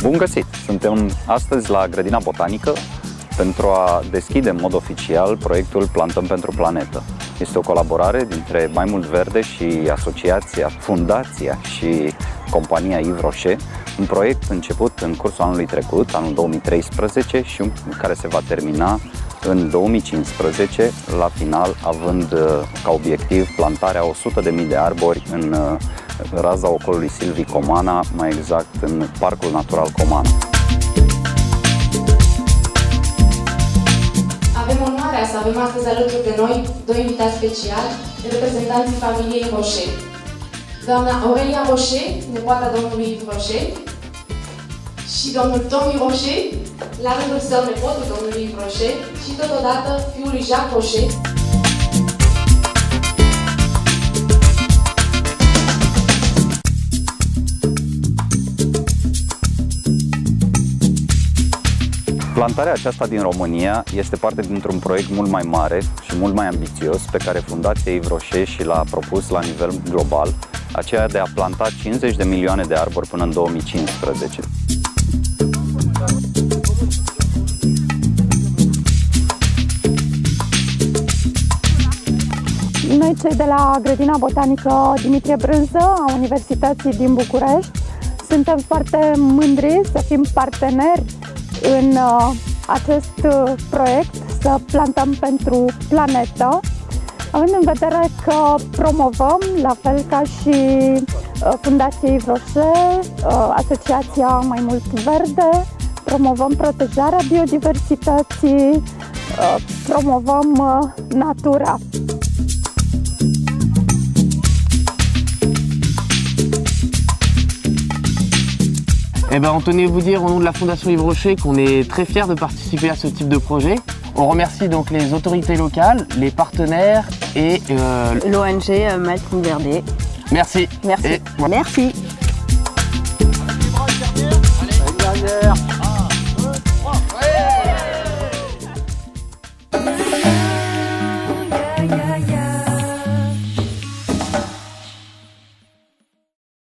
Bun găsit! Suntem astăzi la Grădina Botanică pentru a deschide în mod oficial proiectul Plantăm pentru Planetă. Este o colaborare dintre Mai Mult Verde și asociația, fundația și compania Yves Rocher, un proiect început în cursul anului trecut, anul 2013, și care se va termina în 2015, la final având ca obiectiv plantarea 100.000 de arbori în raza ocolului Silvii Comana, mai exact în Parcul Natural Comana. Avem onoarea să avem astăzi alături de noi doi invitați speciali, reprezentanții familiei Rocher. Doamna Aurelia Rocher, nepoata domnului Yves Rocher, și domnul Tomi Rocher, la rândul său nepotul domnului Yves Rocher și totodată fiul lui Jacques Rocher. Plantarea aceasta din România este parte dintr-un proiect mult mai mare și mult mai ambițios pe care Fundația Yves Rocher și l-a propus la nivel global, aceea de a planta 50 de milioane de arbori până în 2015. Noi, cei de la Grădina Botanică Dimitrie Brânză a Universității din București, suntem foarte mândri să fim parteneri în acest proiect, să plantăm pentru planetă, având în vedere că promovăm, la fel ca și Fundația Yves Rocher, Asociația Mai Mult Verde, promovăm protejarea biodiversității, promovăm natura. Eh ben, on tenait à vous dire au nom de la Fondation Yves Rocher qu'on est très fiers de participer à ce type de projet. On remercie donc les autorités locales, les partenaires et l'ONG Mai Mult Verde. Merci. Merci. Et... Merci.